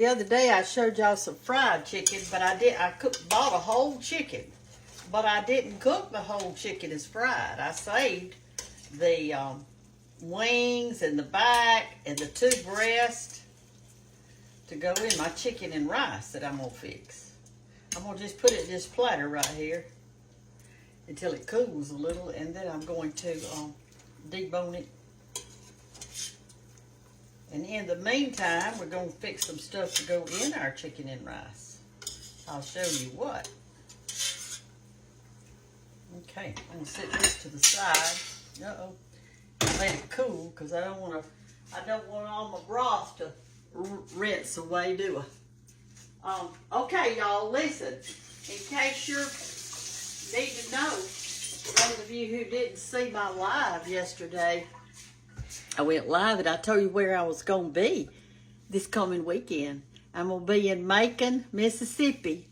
The other day I showed y'all some fried chicken, but I bought a whole chicken, but I didn't cook the whole chicken as fried. I saved the wings and the back and the two breasts to go in my chicken and rice that I'm gonna fix. I'm gonna just put it in this platter right here until it cools a little, and then I'm going to debone it. And in the meantime, we're going to fix some stuff to go in our chicken and rice. I'll show you what. Okay, I'm going to set this to the side. Uh-oh. Let it cool because I don't want all my broth to rinse away, do I? Okay, y'all, listen. In case you need to know, those of you who didn't see my live yesterday, I went live and I told you where I was going to be this coming weekend. I'm going to be in Macon, Mississippi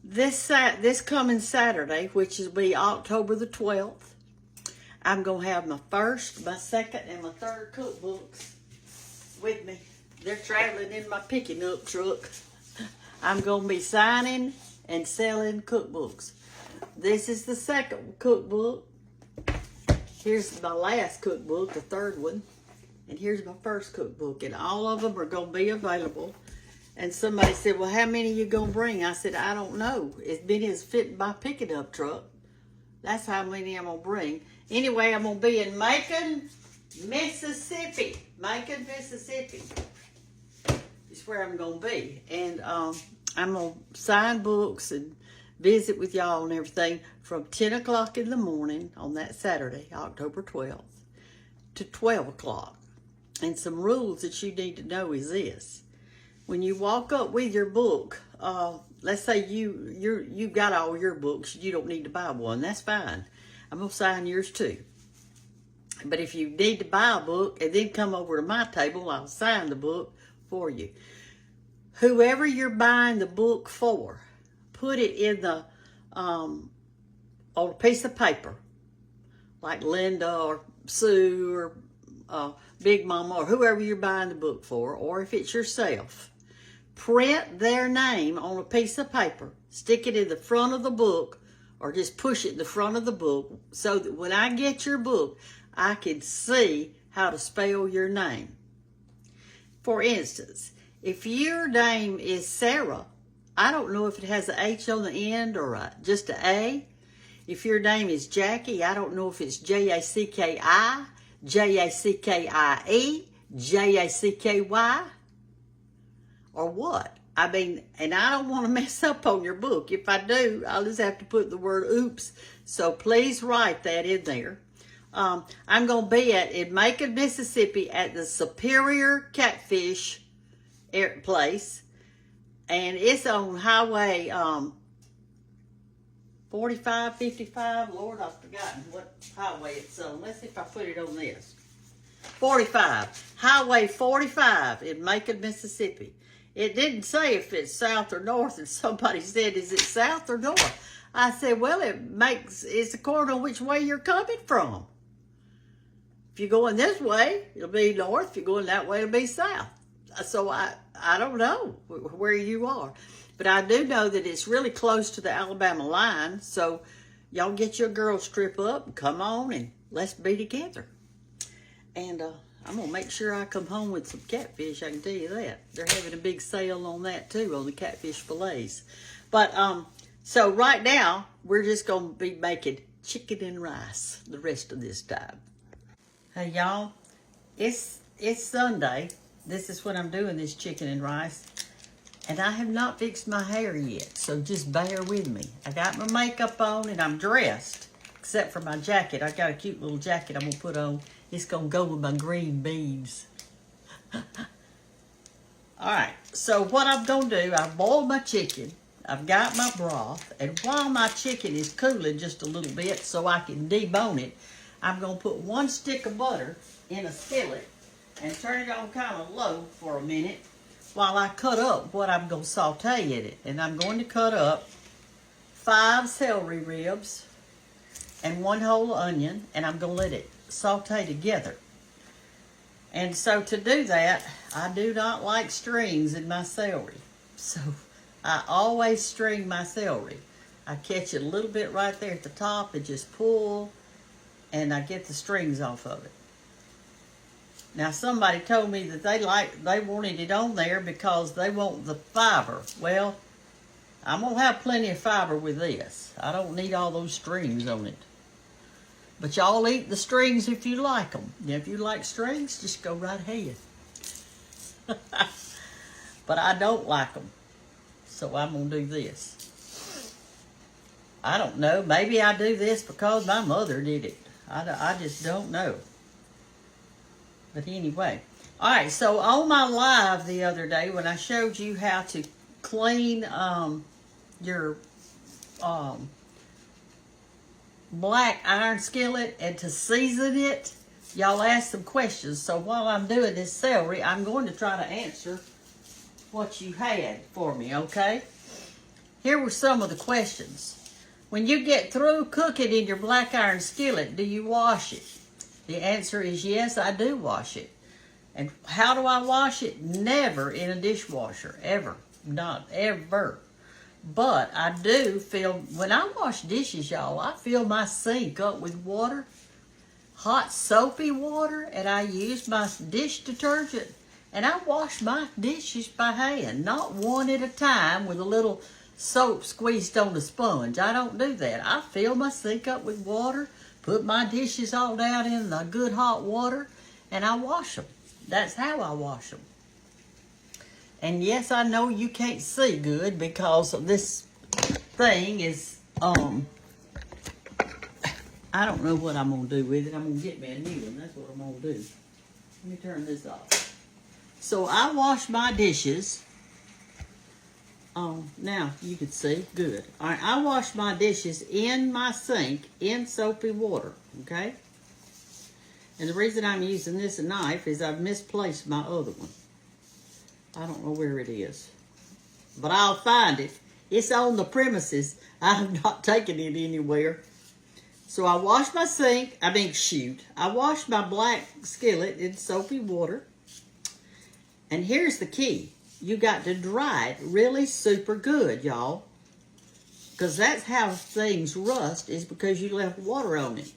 this coming Saturday, which will be October the 12th. I'm going to have my first, my second, and my third cookbooks with me. They're traveling in my picking up truck. I'm going to be signing and selling cookbooks. This is the second cookbook. Here's my last cookbook, the third one. And here's my first cookbook. And all of them are going to be available. And somebody said, well, how many are you going to bring? I said, I don't know. As many as fit my picking up truck. That's how many I'm going to bring. Anyway, I'm going to be in Macon, Mississippi. Macon, Mississippi is where I'm going to be. And I'm going to sign books and visit with y'all and everything from 10 o'clock in the morning on that Saturday, October 12th, to 12 o'clock. And some rules that you need to know is this. When you walk up with your book, let's say you got all your books, you don't need to buy one, that's fine. I'm going to sign yours too. But if you need to buy a book and then come over to my table, I'll sign the book for you. Whoever you're buying the book for, put it in the on a piece of paper, like Linda or Sue or Big Mama or whoever you're buying the book for, or if it's yourself. Print their name on a piece of paper, stick it in the front of the book, or just push it in the front of the book so that when I get your book, I can see how to spell your name. For instance, if your name is Sarah, I don't know if it has an H on the end or just an A. If your name is Jackie, I don't know if it's Jacki, Jackie, Jacky, or what. I mean, and I don't want to mess up on your book. If I do, I'll just have to put the word oops. So please write that in there. I'm going to be in Macon, Mississippi at the Superior Catfish place. And it's on Highway 45, 55. Lord, I've forgotten what highway it's on. Let's see if I put it on this. 45. Highway 45 in Macon, Mississippi. It didn't say if it's south or north, and somebody said, is it south or north? I said, well, it's according to which way you're coming from. If you're going this way, it'll be north. If you're going that way, it'll be south. So I don't know where you are. But I do know that it's really close to the Alabama line. So y'all get your girls trip up and come on and let's be together. And I'm going to make sure I come home with some catfish, I can tell you that. They're having a big sale on that too, on the catfish fillets. But so right now, we're just going to be making chicken and rice the rest of this time. Hey y'all, it's Sunday. This is what I'm doing, this chicken and rice. And I have not fixed my hair yet, so just bear with me. I got my makeup on and I'm dressed, except for my jacket. I got a cute little jacket I'm going to put on. It's going to go with my green beads. All right, so what I'm going to do, I've boiled my chicken. I've got my broth. And while my chicken is cooling just a little bit so I can debone it, I'm going to put 1 stick of butter in a skillet and turn it on kind of low for a minute while I cut up what I'm going to saute in it. And I'm going to cut up 5 celery ribs and 1 whole onion, and I'm going to let it saute together. And so to do that, I do not like strings in my celery. So I always string my celery. I catch it a little bit right there at the top and just pull, and I get the strings off of it. Now somebody told me that they wanted it on there because they want the fiber. Well, I'm going to have plenty of fiber with this. I don't need all those strings on it. But y'all eat the strings if you like them. If you like strings, just go right ahead. But I don't like them. So I'm going to do this. I don't know. Maybe I do this because my mother did it. I just don't know. But anyway. Alright, so on my live the other day when I showed you how to clean your black iron skillet and to season it, y'all asked some questions. So while I'm doing this celery, I'm going to try to answer what you had for me, okay? Here were some of the questions. When you get through cooking in your black iron skillet, do you wash it? The answer is yes, I do wash it. And how do I wash it? Never in a dishwasher, ever. Not ever. But I do fill, when I wash dishes, y'all, I fill my sink up with water, hot soapy water, and I use my dish detergent, and I wash my dishes by hand, not one at a time with a little soap squeezed on the sponge. I don't do that. I fill my sink up with water, put my dishes all down in the good hot water, and I wash them. That's how I wash them. And yes, I know you can't see good because this thing is, I don't know what I'm going to do with it. I'm going to get me a new one. That's what I'm going to do. Let me turn this off. So I wash my dishes. Now you can see. Good. All right, I wash my dishes in my sink in soapy water, okay? And the reason I'm using this knife is I've misplaced my other one. I don't know where it is, but I'll find it. It's on the premises. I'm not taking it anywhere. So I wash my sink. I wash my black skillet in soapy water. And here's the key. You got to dry it really super good, y'all. Because that's how things rust, is because you left water on it.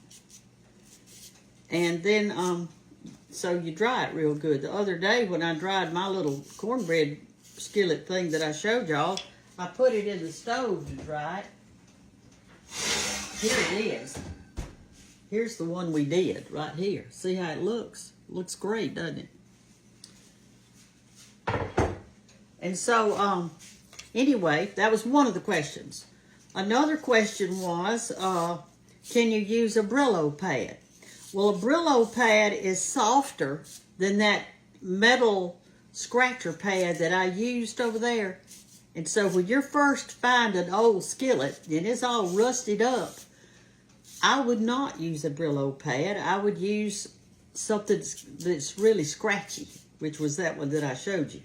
And then, so you dry it real good. The other day when I dried my little cornbread skillet thing that I showed y'all, I put it in the stove to dry it. Here it is. Here's the one we did right here. See how it looks? Looks great, doesn't it? And so, anyway, that was one of the questions. Another question was, can you use a Brillo pad? Well, a Brillo pad is softer than that metal scratcher pad that I used over there. And so when you're first finding an old skillet and it's all rusted up, I would not use a Brillo pad. I would use something that's really scratchy, which was that one that I showed you,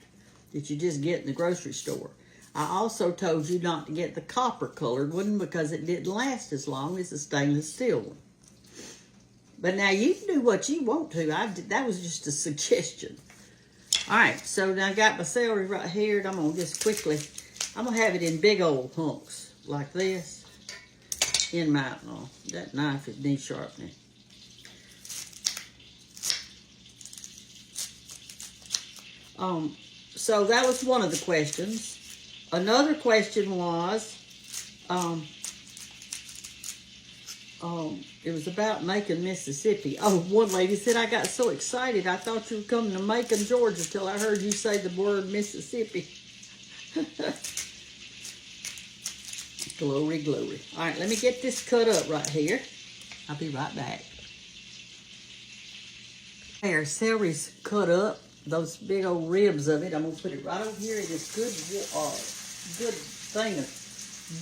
that you just get in the grocery store. I also told you not to get the copper colored one because it didn't last as long as the stainless steel one. But now you can do what you want to. That was just a suggestion. All right, so now I got my celery right here, and I'm going to just quickly, I'm going to have it in big old hunks like this. In my, that knife is needs sharpening. So that was one of the questions. Another question was, it was about Macon, Mississippi. Oh, one lady said, I got so excited, I thought you were coming to Macon, Georgia, till I heard you say the word Mississippi. Glory, glory. All right, let me get this cut up right here. I'll be right back. Our celery's cut up, those big old ribs of it. I'm going to put it right over here in this good thing of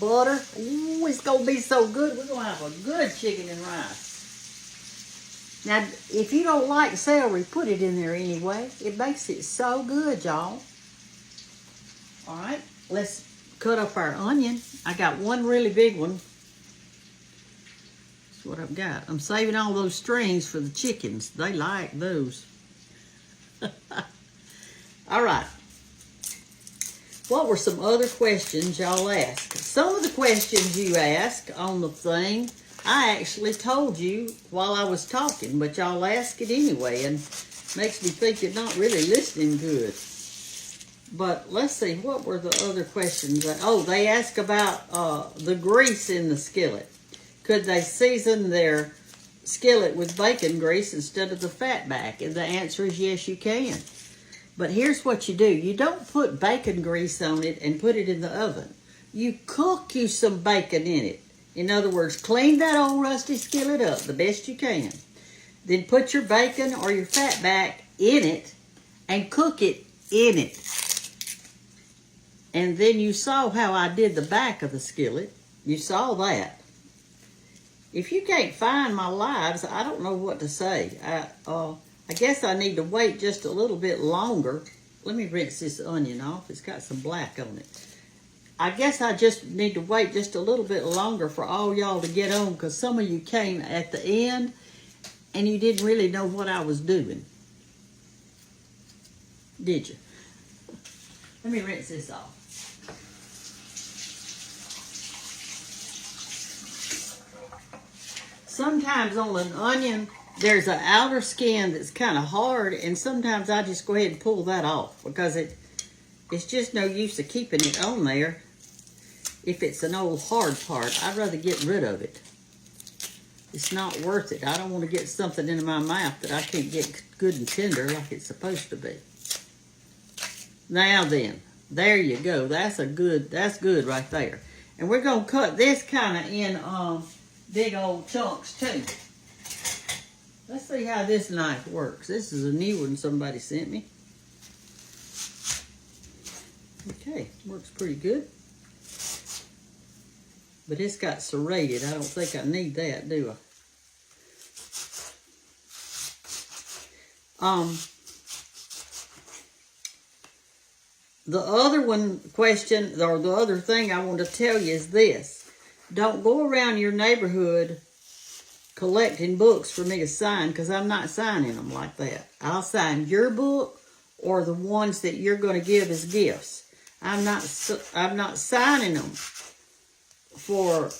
butter. Ooh, it's going to be so good. We're going to have a good chicken and rice. Now, if you don't like celery, put it in there anyway. It makes it so good, y'all. All right, let's cut up our onion. I got one really big one. That's what I've got. I'm saving all those strings for the chickens. They like those. All right. What were some other questions y'all asked? Some of the questions you asked on the thing, I actually told you while I was talking, but y'all ask it anyway, and makes me think you're not really listening good. But let's see, what were the other questions? Oh, they asked about the grease in the skillet. Could they season their skillet with bacon grease instead of the fat back? And the answer is yes, you can. But here's what you do. You don't put bacon grease on it and put it in the oven. You cook you some bacon in it. In other words, clean that old rusty skillet up the best you can. Then put your bacon or your fat back in it and cook it in it. And then you saw how I did the back of the skillet. You saw that. If you can't find my lives, I don't know what to say. I guess I need to wait just a little bit longer. Let me rinse this onion off. It's got some black on it. I guess I just need to wait just a little bit longer for all y'all to get on, because some of you came at the end and you didn't really know what I was doing. Did you? Let me rinse this off. Sometimes on an onion, there's an outer skin that's kind of hard, and sometimes I just go ahead and pull that off, because it's just no use of keeping it on there if it's an old hard part. I'd rather get rid of it. It's not worth it. I don't want to get something into my mouth that I can't get good and tender like it's supposed to be. Now then, there you go. That's good right there. And we're going to cut this kind of in big old chunks too. Let's see how this knife works. This is a new one somebody sent me. Okay, works pretty good. But it's got serrated. I don't think I need that, do I? The other question, or the other thing I want to tell you is this. Don't go around your neighborhood collecting books for me to sign, because I'm not signing them like that. I'll sign your book or the ones that you're going to give as gifts. I'm not signing them for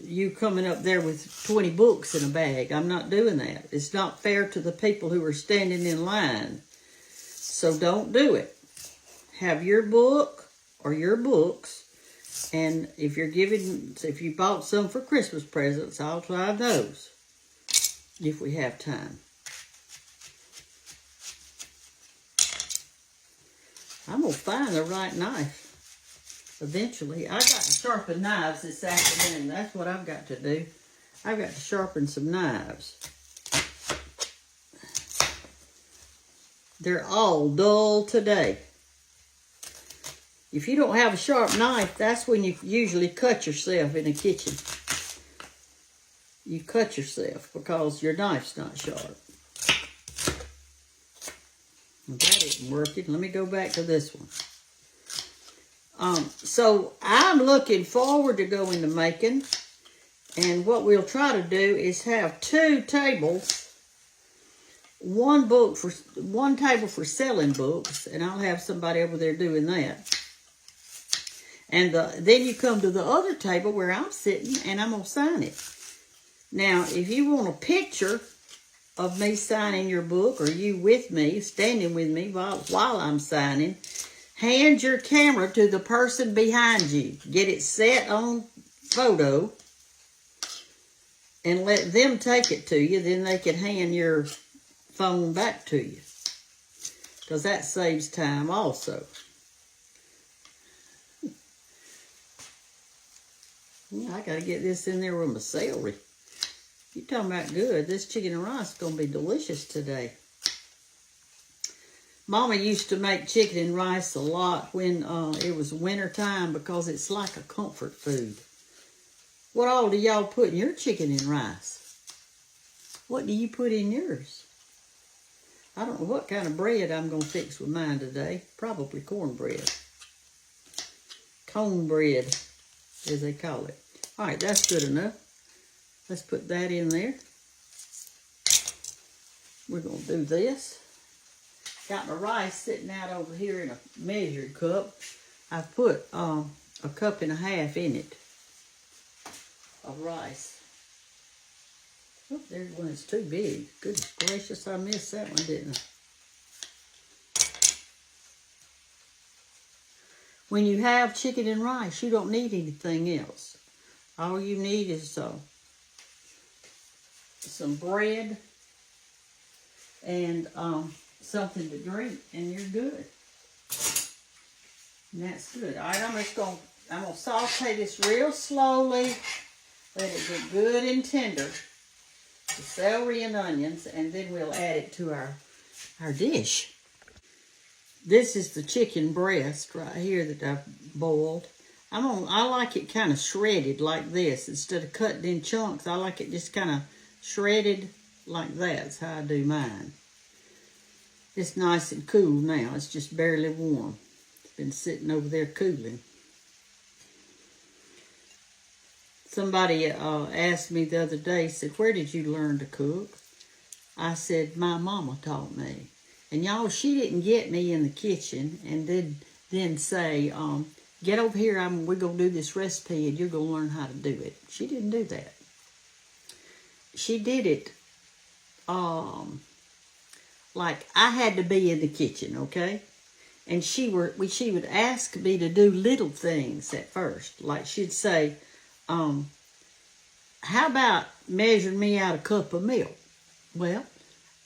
you coming up there with 20 books in a bag. I'm not doing that. It's not fair to the people who are standing in line. So don't do it. Have your book or your books. And if you bought some for Christmas presents, I'll try those if we have time. I'm going to find the right knife eventually. I got to sharpen knives this afternoon. That's what I've got to do. I've got to sharpen some knives. They're all dull today. If you don't have a sharp knife, that's when you usually cut yourself in the kitchen. You cut yourself because your knife's not sharp. That isn't working. Let me go back to this one. So I'm looking forward to going to Macon. And what we'll try to do is have 2 tables. One table for selling books. And I'll have somebody over there doing that. And then you come to the other table where I'm sitting, and I'm going to sign it. Now, if you want a picture of me signing your book, or you with me, standing with me while I'm signing, hand your camera to the person behind you. Get it set on photo, and let them take it to you. Then they can hand your phone back to you, because that saves time also. Yeah, I got to get this in there with my celery. You're talking about good. This chicken and rice is going to be delicious today. Mama used to make chicken and rice a lot when it was winter time, because it's like a comfort food. What all do y'all put in your chicken and rice? What do you put in yours? I don't know what kind of bread I'm going to fix with mine today. Probably cornbread. Cornbread, as they call it. All right, that's good enough. Let's put that in there. We're going to do this. got my rice sitting out over here in a measured cup. I put a cup and a half in it of rice. Oh, there's one that's too big. Goodness gracious, I missed that one, didn't I? When you have chicken and rice, you don't need anything else. All you need is some bread and something to drink, and you're good. And that's good. All right, I'm gonna saute this real slowly. Let it get good and tender. The celery and onions, and then we'll add it to our dish. This is the chicken breast right here that I've boiled. I like it kind of shredded like this. Instead of cutting in chunks, I like it just kind of shredded like that. That's how I do mine. It's nice and cool now. It's just barely warm. It's been sitting over there cooling. Somebody asked me the other day, said, where did you learn to cook? I said, my mama taught me. And y'all, she didn't get me in the kitchen and then say, get over here, we're going to do this recipe and you're going to learn how to do it. She didn't do that. She did it like I had to be in the kitchen, okay? And she would ask me to do little things at first. Like she'd say, how about measuring me out a cup of milk? Well,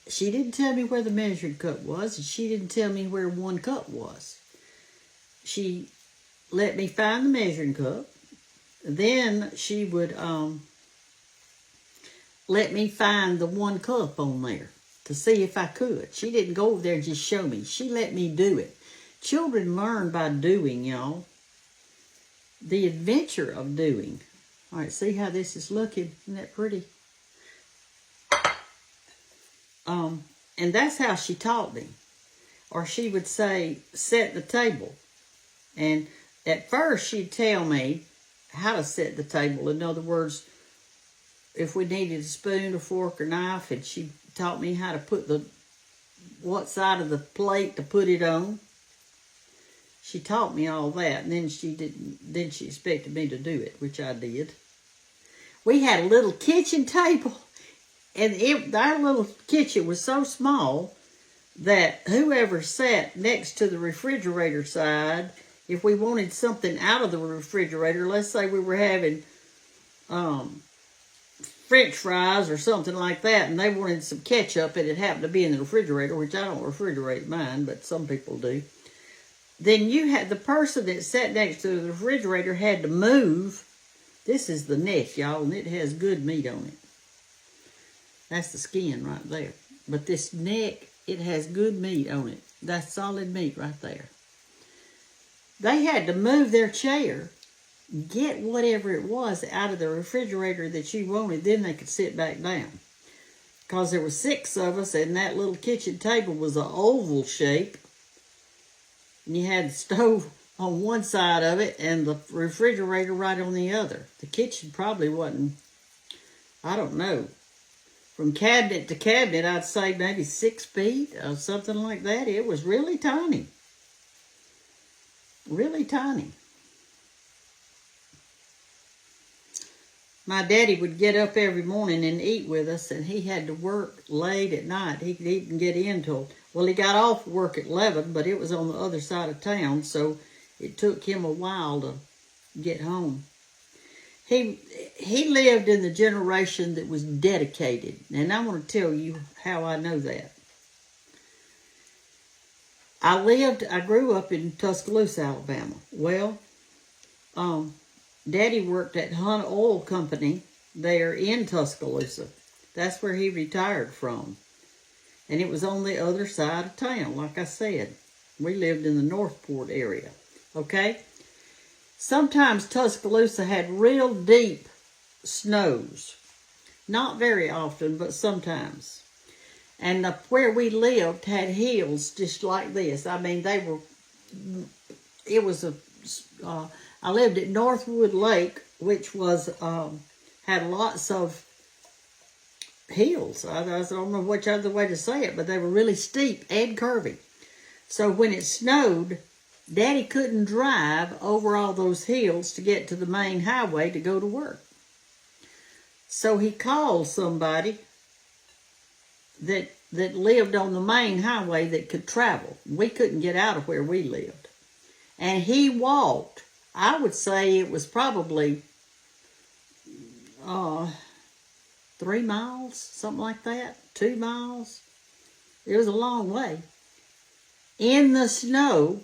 she didn't tell me where the measuring cup was, and she didn't tell me where 1 cup was. She let me find the measuring cup. Then she would let me find the 1 cup on there to see if I could. She didn't go over there and just show me. She let me do it. Children learn by doing, y'all. The adventure of doing. All right, see how this is looking? Isn't that pretty? And that's how she taught me. Or she would say, set the table. And at first she'd tell me how to set the table. In other words, if we needed a spoon, a fork, or knife, and she taught me how to put what side of the plate to put it on. She taught me all that, and then she expected me to do it, which I did. We had a little kitchen table, and our little kitchen was so small that whoever sat next to the refrigerator side, if we wanted something out of the refrigerator, let's say we were having French fries or something like that, and they wanted some ketchup, and it happened to be in the refrigerator, which I don't refrigerate mine, but some people do. Then you had the person that sat next to the refrigerator had to move. This is the neck, y'all, and it has good meat on it. That's the skin right there. But this neck, it has good meat on it. That's solid meat right there. They had to move their chair, get whatever it was out of the refrigerator that you wanted, then they could sit back down. Because there were 6 of us, and that little kitchen table was an oval shape. And you had the stove on one side of it and the refrigerator right on the other. The kitchen probably wasn't, I don't know, from cabinet to cabinet, I'd say maybe 6 feet or something like that. It was really tiny. Really tiny. My daddy would get up every morning and eat with us, and he had to work late at night. He didn't get in till, well, he got off work at 11, but it was on the other side of town, so it took him a while to get home. He lived in the generation that was dedicated, and I want to tell you how I know that. I grew up in Tuscaloosa, Alabama. Well, Daddy worked at Hunt Oil Company there in Tuscaloosa. That's where he retired from. And it was on the other side of town, like I said. We lived in the Northport area, okay? Sometimes Tuscaloosa had real deep snows. Not very often, but sometimes. And where we lived had hills just like this. I mean, I lived at Northwood Lake, which was, had lots of hills. I don't know which other way to say it, but they were really steep and curvy. So when it snowed, Daddy couldn't drive over all those hills to get to the main highway to go to work. So he called somebody that lived on the main highway that could travel. We couldn't get out of where we lived. And he walked. I would say it was probably 3 miles, something like that, 2 miles. It was a long way. In the snow,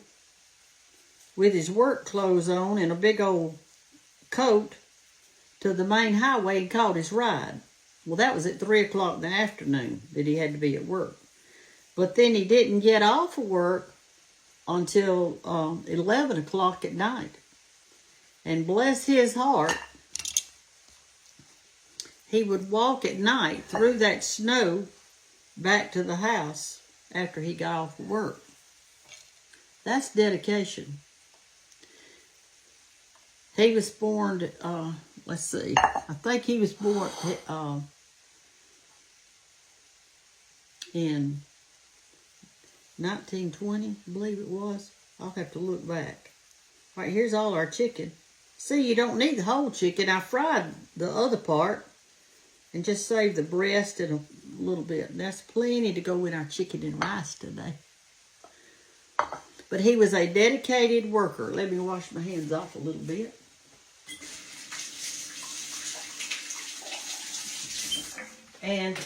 with his work clothes on and a big old coat, to the main highway and caught his ride. Well, that was at 3 o'clock in the afternoon that he had to be at work. But then he didn't get off of work until 11 o'clock at night. And bless his heart, he would walk at night through that snow back to the house after he got off of work. That's dedication. He was born, let's see, I think he was born in 1920, I believe it was. I'll have to look back. All right, here's all our chicken. See, you don't need the whole chicken. I fried the other part and just saved the breast and a little bit. That's plenty to go in our chicken and rice today. But he was a dedicated worker. Let me wash my hands off a little bit. And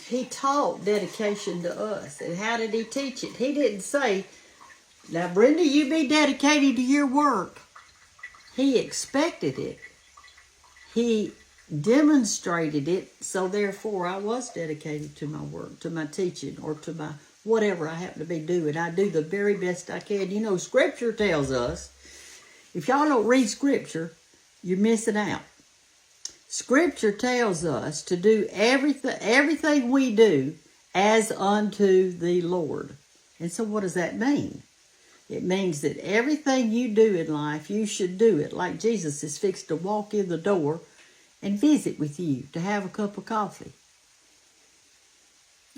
he taught dedication to us. And how did he teach it? He didn't say, now, Brenda, you be dedicated to your work. He expected it. He demonstrated it, so therefore I was dedicated to my work, to my teaching, or to my whatever I happen to be doing. I do the very best I can. You know, Scripture tells us, if y'all don't read Scripture, you're missing out. Scripture tells us to do everything we do as unto the Lord. And so what does that mean? It means that everything you do in life, you should do it like Jesus is fixed to walk in the door and visit with you to have a cup of coffee.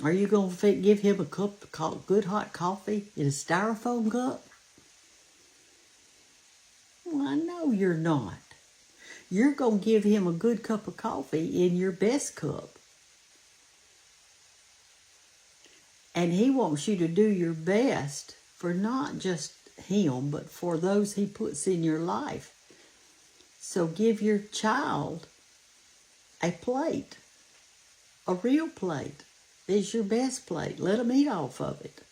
Are you going to give him a cup of good hot coffee in a styrofoam cup? Well, I know you're not. You're going to give him a good cup of coffee in your best cup. And he wants you to do your best for not just him, but for those he puts in your life. So give your child a plate, a real plate. It's your best plate. Let them eat off of it.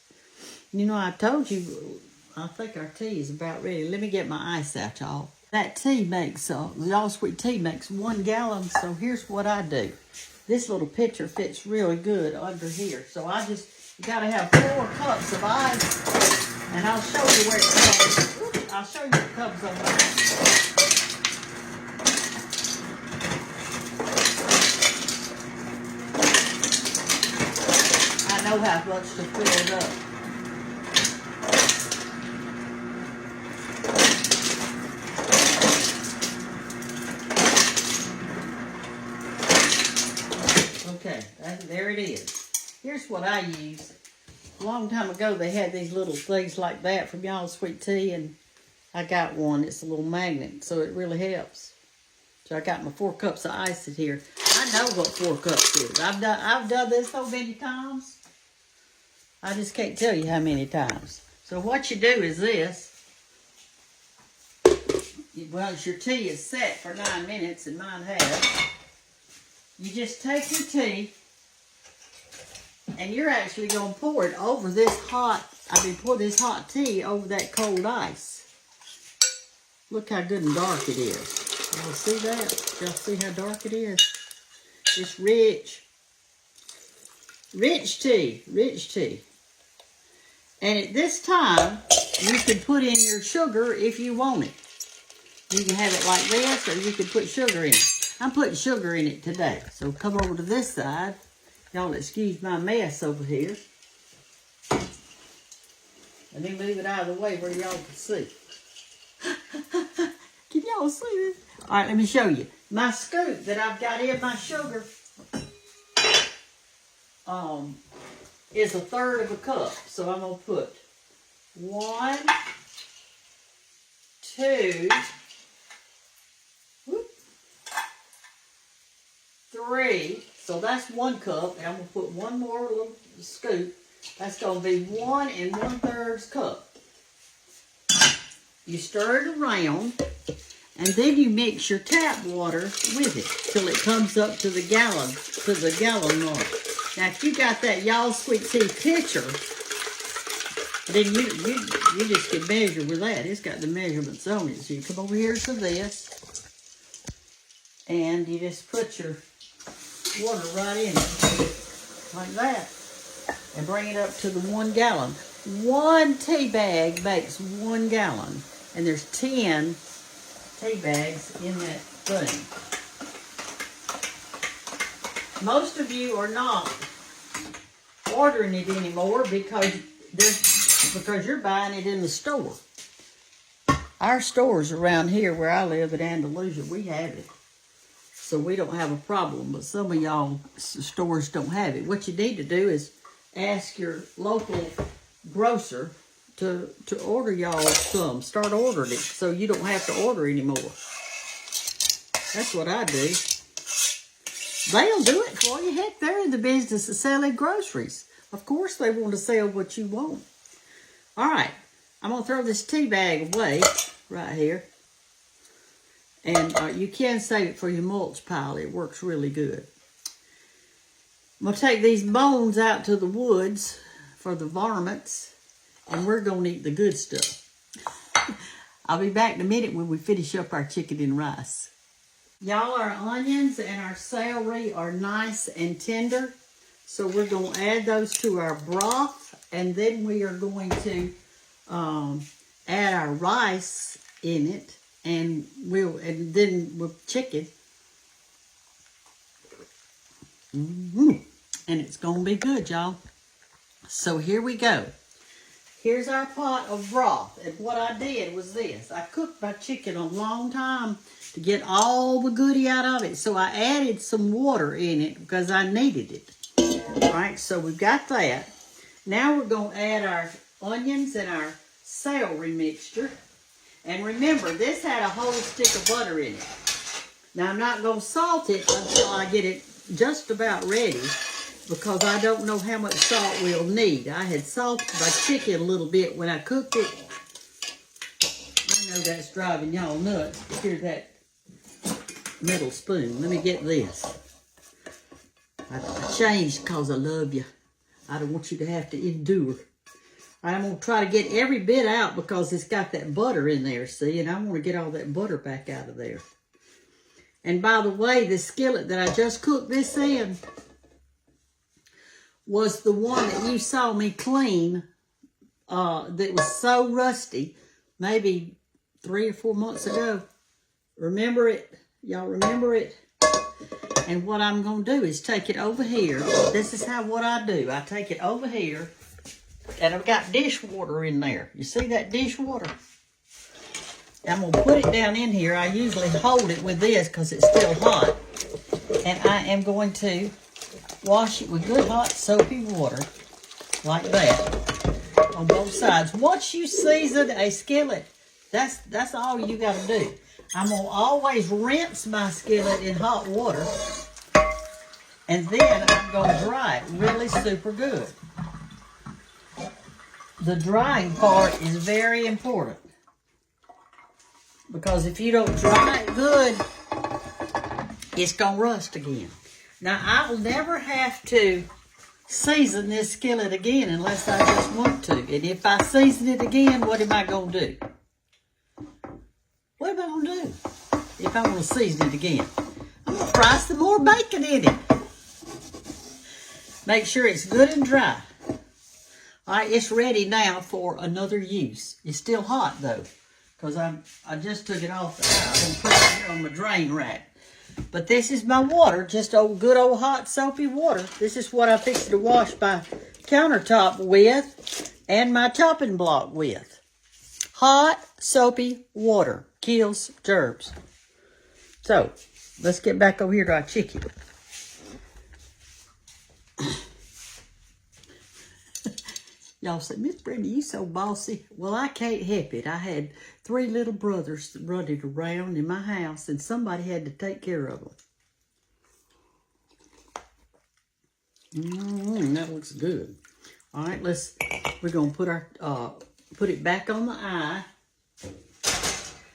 You know, I told you, I think our tea is about ready. Let me get my ice out, y'all. That tea makes, the all sweet tea makes 1 gallon, so here's what I do. This little pitcher fits really good under here. So you got to have 4 cups of ice, and I'll show you where it comes. I'll show you what comes on that. I know how much to fill it up. Okay, there it is. Here's what I use. A long time ago, they had these little things like that from y'all sweet tea, and I got one. It's a little magnet, so it really helps. So I got my 4 cups of ice in here. I know what 4 cups is. I've done this so many times. I just can't tell you how many times. So what you do is this. Once your tea is set for 9 minutes, and mine has, you just take your tea, and you're actually going to pour it over this pour this hot tea over that cold ice. Look how good and dark it is. Y'all see that? Y'all see how dark it is? It's rich. Rich tea. And at this time, you can put in your sugar if you want it. You can have it like this, or you can put sugar in it. I'm putting sugar in it today. So come over to this side. Y'all excuse my mess over here. Let me move it out of the way where y'all can see. Can y'all see this? All right, let me show you. My scoop that I've got in my sugar. is 1/3 of a cup. So I'm going to put 1, 2, 3. So that's 1 cup. And I'm going to put one more little scoop. That's going to be 1 1/3 cup. You stir it around, and then you mix your tap water with it till it comes up to the gallon mark. Now, if you got that Y'all Sweet Tea pitcher, then you just can measure with that. It's got the measurements on it. So you come over here to this, and you just put your water right in it, like that, and bring it up to the 1 gallon. 1 tea bag makes 1 gallon, and there's 10 tea bags in that thing. Most of you are not ordering it anymore because you're buying it in the store. Our stores around here where I live in Andalusia, we have it. So we don't have a problem, but some of y'all stores don't have it. What you need to do is ask your local grocer to order y'all some. Start ordering it so you don't have to order anymore. That's what I do. They'll do it for you. Heck, they're in the business of selling groceries. Of course they want to sell what you want. All right, I'm going to throw this tea bag away right here. And you can save it for your mulch pile. It works really good. I'm going to take these bones out to the woods for the varmints. And we're going to eat the good stuff. I'll be back in a minute when we finish up our chicken and rice. Y'all, our onions and our celery are nice and tender. So we're going to add those to our broth. And then we are going to add our rice in it. And then with chicken. And it's going to be good, y'all. So here we go. Here's our pot of broth. And what I did was this. I cooked my chicken a long time to get all the goodie out of it. So I added some water in it because I needed it. All right, so we've got that. Now we're going to add our onions and our celery mixture. And remember, this had a whole stick of butter in it. Now, I'm not going to salt it until I get it just about ready because I don't know how much salt we'll need. I had salted my chicken a little bit when I cooked it. I know that's driving y'all nuts. Here's that metal spoon. Let me get this. I changed because I love you. I don't want you to have to endure. I'm going to try to get every bit out because it's got that butter in there, see? And I want to get all that butter back out of there. And by the way, the skillet that I just cooked this in was the one that you saw me clean that was so rusty maybe 3 or 4 months ago. Remember it? Y'all remember it? And what I'm going to do is take it over here. This is what I do. I take it over here. And I've got dishwater in there. You see that dishwater? I'm going to put it down in here. I usually hold it with this because it's still hot. And I am going to wash it with good hot soapy water. Like that. On both sides. Once you season a skillet, that's all you got to do. I'm going to always rinse my skillet in hot water. And then I'm going to dry it really super good. The drying part is very important. Because if you don't dry it good, it's going to rust again. Now, I will never have to season this skillet again unless I just want to. And if I season it again, what am I going to do? What am I going to do if I want to season it again? I'm going to fry some more bacon in it. Make sure it's good and dry. All right, it's ready now for another use. It's still hot, though, because I just took it off the house and put it here on my drain rack. But this is my water, just good old hot soapy water. This is what I fixed to wash my countertop with and my chopping block with. Hot soapy water kills germs. So, let's get back over here to our chicken. Y'all say, Miss Brenda, you so bossy. Well, I can't help it. I had 3 little brothers running around in my house, and somebody had to take care of them. That looks good. All right, we're gonna put it back on the eye.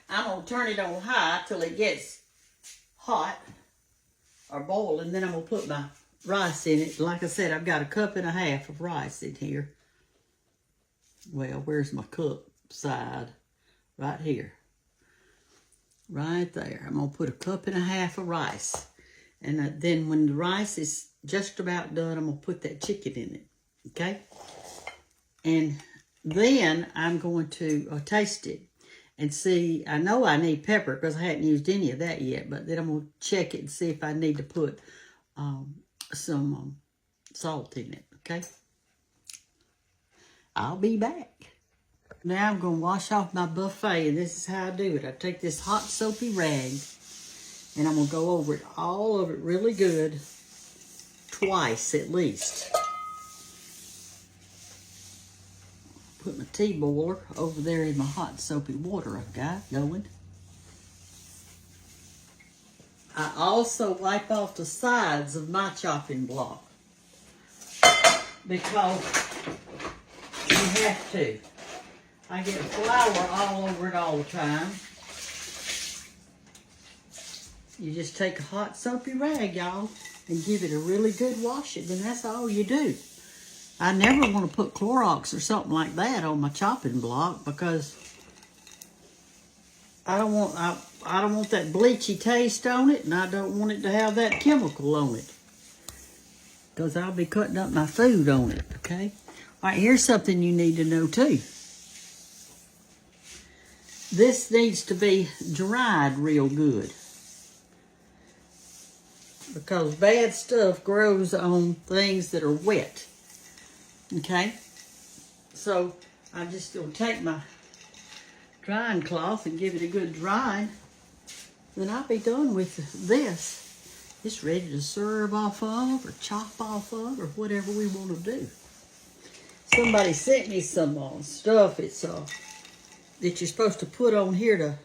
I'm gonna turn it on high till it gets hot or boiling. Then I'm gonna put my rice in it. Like I said, I've got 1.5 cups of rice in here. Well, where's my cup side? Right here. Right there. I'm going to put 1.5 cups of rice. And then when the rice is just about done, I'm going to put that chicken in it. Okay? And then I'm going to taste it and see. I know I need pepper because I hadn't used any of that yet. But then I'm going to check it and see if I need to put some salt in it. Okay? I'll be back. Now I'm going to wash off my buffet, and this is how I do it. I take this hot soapy rag, and I'm going to go over it, all of it really good, twice at least. Put my tea boiler over there in my hot soapy water I've got going. I also wipe off the sides of my chopping block because you have to. I get flour all over it all the time. You just take a hot soapy rag, y'all, and give it a really good washing, and that's all you do. I never want to put Clorox or something like that on my chopping block because I don't want that bleachy taste on it, and I don't want it to have that chemical on it because I'll be cutting up my food on it, okay? All right, here's something you need to know, too. This needs to be dried real good because bad stuff grows on things that are wet, okay? So I'm just going to take my drying cloth and give it a good drying. Then I'll be done with this. It's ready to serve off of or chop off of or whatever we want to do. Somebody sent me some stuff. It's that you're supposed to put on here to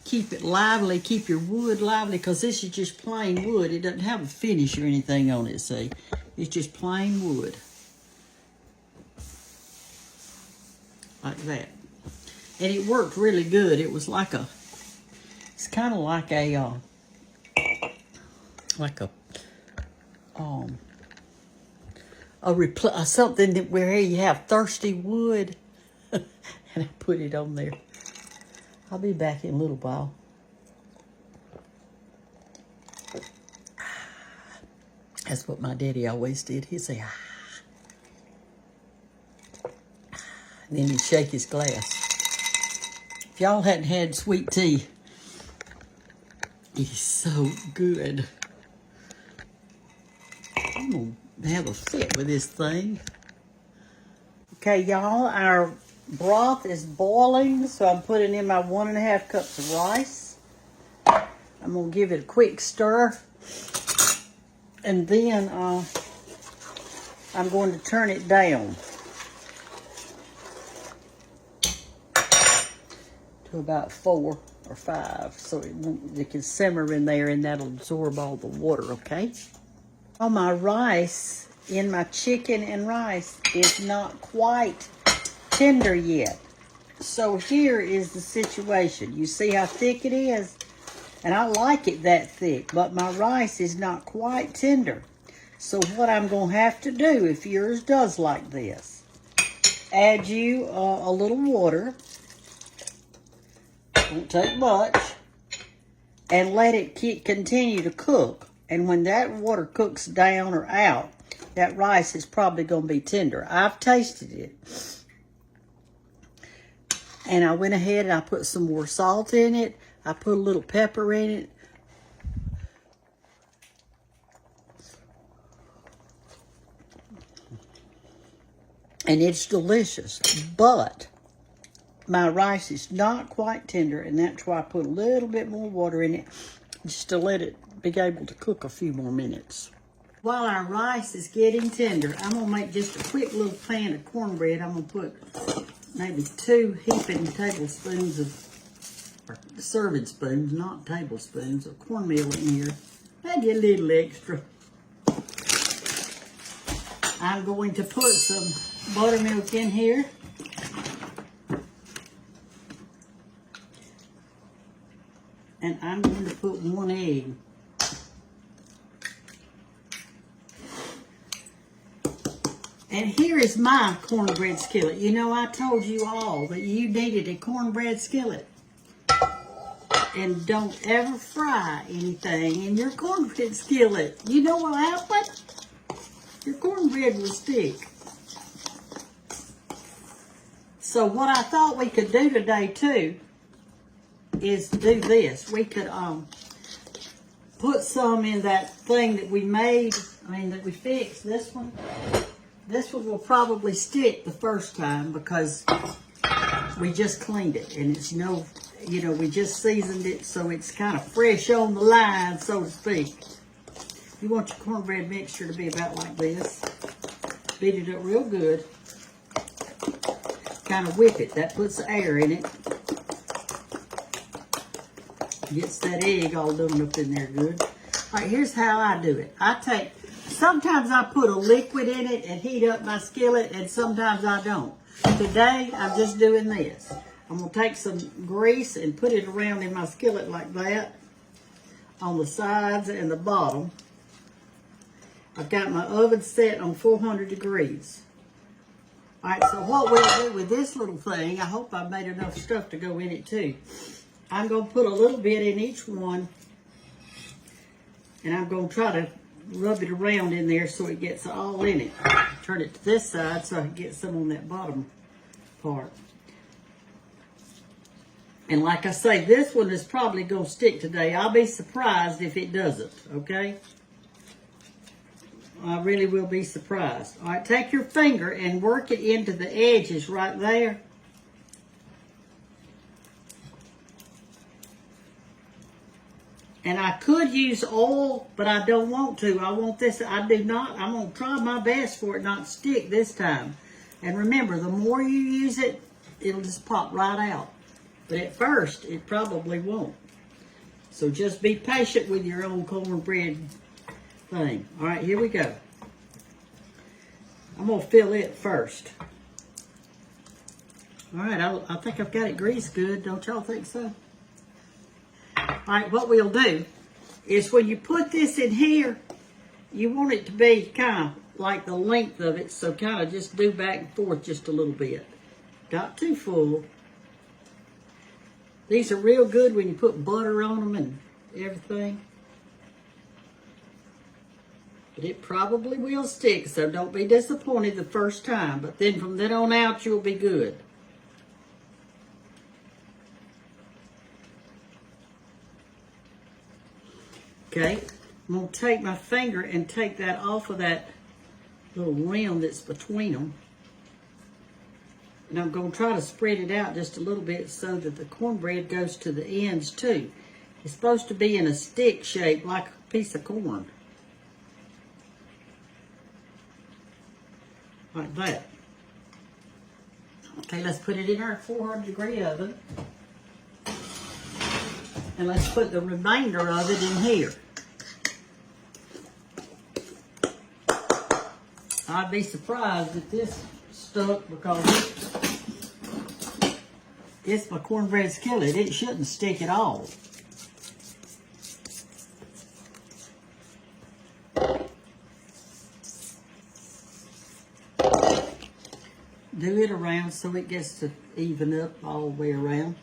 keep it lively, keep your wood lively, because this is just plain wood. It doesn't have a finish or anything on it, see? It's just plain wood. Like that. And it worked really good. It was like it's kind of like something that where you have thirsty wood. And I put it on there. I'll be back in a little while. That's what my daddy always did. He'd say, ah. And then he'd shake his glass. If y'all hadn't had sweet tea, it's so good. I'm going to have a fit with this thing. Okay, y'all, our broth is boiling, so I'm putting in my 1.5 cups of rice. I'm going to give it a quick stir. And then I'm going to turn it down to about 4 or 5 so it can simmer in there and that'll absorb all the water, okay? All my rice in my chicken and rice is not quite tender yet. So here is the situation. You see how thick it is? And I like it that thick, but my rice is not quite tender. So what I'm going to have to do, if yours does like this, add you a little water. Won't take much. And let it continue to cook. And when that water cooks down or out, that rice is probably going to be tender. I've tasted it. And I went ahead and I put some more salt in it. I put a little pepper in it. And it's delicious. But my rice is not quite tender, and that's why I put a little bit more water in it just to let it be able to cook a few more minutes. While our rice is getting tender, I'm going to make just a quick little pan of cornbread. I'm going to put maybe 2 heaping tablespoons or serving spoons, not tablespoons, of cornmeal in here. Maybe a little extra. I'm going to put some buttermilk in here. And I'm going to put 1 egg. And here is my cornbread skillet. You know, I told you all that you needed a cornbread skillet. And don't ever fry anything in your cornbread skillet. You know what happened? Your cornbread will stick. So what I thought we could do today too is do this. We could put some in that thing that we made, that we fixed, this one. This one will probably stick the first time because we just cleaned it and it's we just seasoned it so it's kind of fresh on the line, so to speak. You want your cornbread mixture to be about like this. Beat it up real good. Kind of whip it. That puts air in it. Gets that egg all done up in there good. All right, here's how I do it. Sometimes I put a liquid in it and heat up my skillet, and sometimes I don't. Today, I'm just doing this. I'm going to take some grease and put it around in my skillet like that on the sides and the bottom. I've got my oven set on 400 degrees. All right, so what we'll do with this little thing, I hope I've made enough stuff to go in it too. I'm going to put a little bit in each one, and I'm going to try to rub it around in there so it gets all in it. Turn it to this side so I can get some on that bottom part. And like I say, this one is probably going to stick today. I'll be surprised if it doesn't, okay? I really will be surprised. All right, take your finger and work it into the edges right there. And I could use oil, but I don't want to. I want this, I do not. I'm going to try my best for it not to stick this time. And remember, the more you use it, it'll just pop right out. But at first, it probably won't. So just be patient with your own cornbread thing. All right, here we go. I'm going to fill it first. All right, I think I've got it greased good. Don't y'all think so? All right, what we'll do is when you put this in here, you want it to be kind of like the length of it, so kind of just do back and forth just a little bit. Not too full. These are real good when you put butter on them and everything. But it probably will stick, so don't be disappointed the first time. But then from then on out, you'll be good. Okay, I'm going to take my finger and take that off of that little rim that's between them. And I'm going to try to spread it out just a little bit so that the cornbread goes to the ends too. It's supposed to be in a stick shape like a piece of corn. Like that. Okay, let's put it in our 400-degree oven. And let's put the remainder of it in here. I'd be surprised if this stuck because it's my cornbread skillet. It shouldn't stick at all. Do it around so it gets to even up all the way around.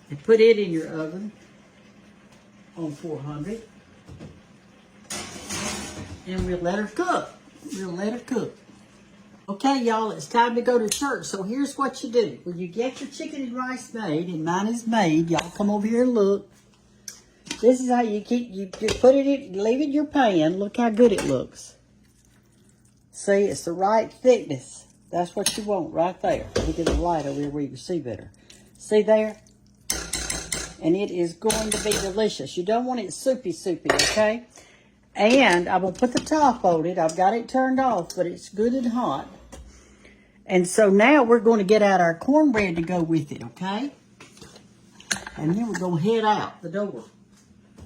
And put it in your oven on 400. And we'll let her cook. We'll let her cook. Okay, y'all, it's time to go to church. So here's what you do. When you get your chicken and rice made, and mine is made, y'all come over here and look. This is how you put it in, leave it in your pan. Look how good it looks. See, it's the right thickness. That's what you want right there. Look at the light over here where you can see better. See there? And it is going to be delicious. You don't want it soupy, okay? And I will put the top on it. I've got it turned off, but it's good and hot. And so now we're going to get out our cornbread to go with it, okay? And then we're going to head out the door.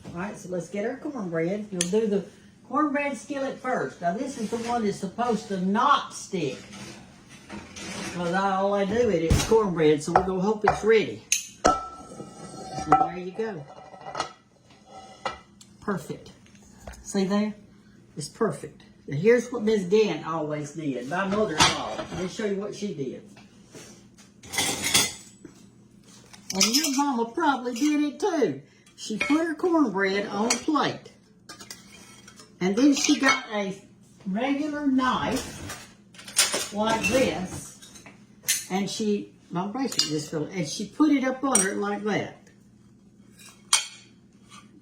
All right, so let's get our cornbread. You'll do the cornbread skillet first. Now, this is the one that's supposed to not stick. Because all I do it is cornbread, so we're going to hope it's ready. And there you go. Perfect. See there? It's perfect. Now here's what Miss Gantt always did. My mother-in-law. Let me show you what she did. And your mama probably did it too. She put her cornbread on a plate. And then she got a regular knife like this. And my bracelet just fell. And she put it up under it like that.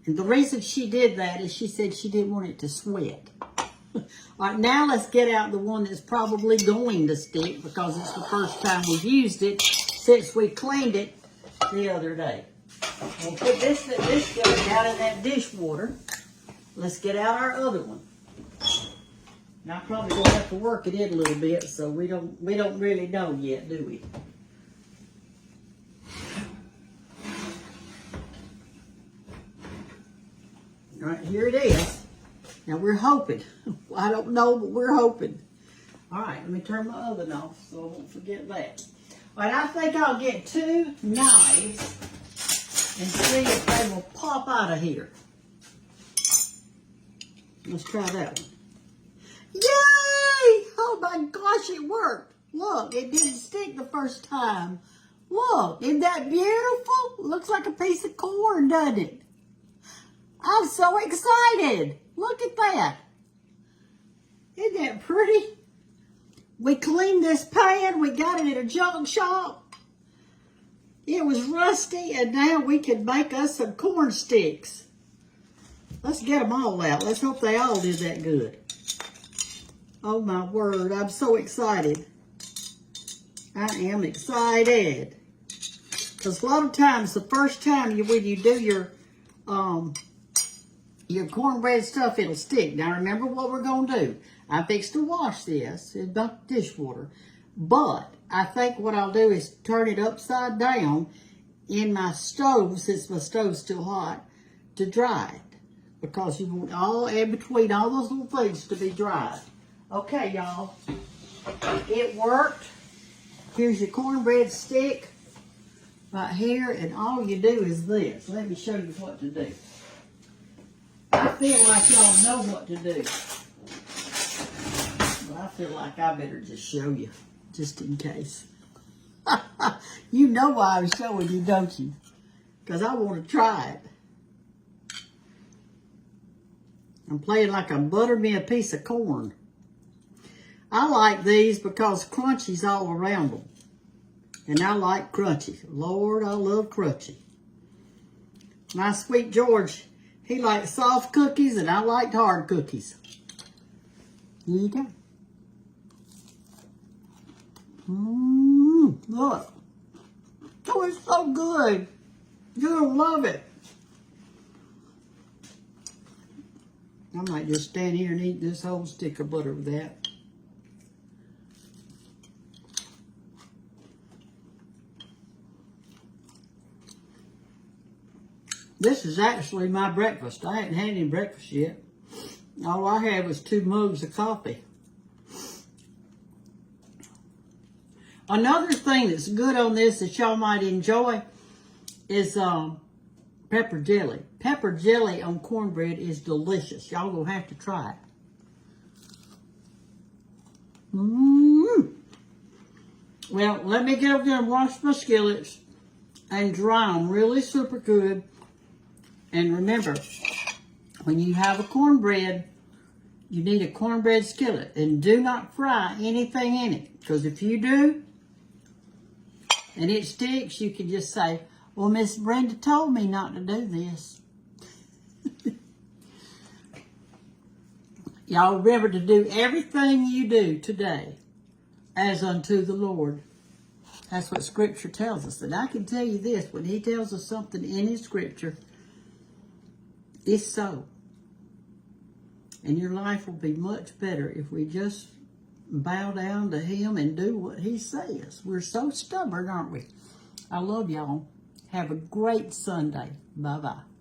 And the reason she did that is she said she didn't want it to sweat. All right, now let's get out the one that's probably going to stick because it's the first time we've used it since we cleaned it the other day. We'll put this skillet out in that dishwater. Let's get out our other one. Now, I'm probably going to have to work it in a little bit, so we don't really know yet, do we? All right, here it is. Now we're hoping. I don't know, but we're hoping. All right, let me turn my oven off so I won't forget that. All right, I think I'll get 2 knives and see if they will pop out of here. Let's try that one. Yay! Oh my gosh, it worked. Look, it didn't stick the first time. Look, isn't that beautiful? Looks like a piece of corn, doesn't it? I'm so excited. Look at that. Isn't that pretty? We cleaned this pan. We got it at a junk shop. It was rusty, and now we can make us some corn sticks. Let's get them all out. Let's hope they all did that good. Oh, my word. I'm so excited. I am excited. Because a lot of times, the first time when you do your cornbread stuff, it'll stick. Now, remember what we're going to do. I fixed to wash this in the dishwater. But I think what I'll do is turn it upside down in my stove, since my stove's still hot, to dry it. Because you want all in between all those little things to be dried. Okay, y'all. It worked. Here's your cornbread stick right here. And all you do is this. Let me show you what to do. I feel like y'all know what to do. But I feel like I better just show you, just in case. You know why I'm showing you, don't you? Because I want to try it. I'm playing like I'm buttering me a piece of corn. I like these because crunchy's all around them. And I like crunchy. Lord, I love crunchy. My sweet George, he liked soft cookies, and I liked hard cookies. Here you go. Look. Oh, it's so good. You're going to love it. I might just stand here and eat this whole stick of butter with that. This is actually my breakfast. I hadn't had any breakfast yet. All I had was 2 mugs of coffee. Another thing that's good on this that y'all might enjoy is pepper jelly. Pepper jelly on cornbread is delicious. Y'all gonna have to try it. Well, let me get over there and wash my skillets and dry them really super good. And remember, when you have a cornbread, you need a cornbread skillet. And do not fry anything in it. Because if you do, and it sticks, you can just say, well, Miss Brenda told me not to do this. Y'all remember to do everything you do today as unto the Lord. That's what Scripture tells us. And I can tell you this, when He tells us something in His Scripture, it's so. And your life will be much better if we just bow down to him and do what he says. We're so stubborn, aren't we? I love y'all. Have a great Sunday. Bye-bye.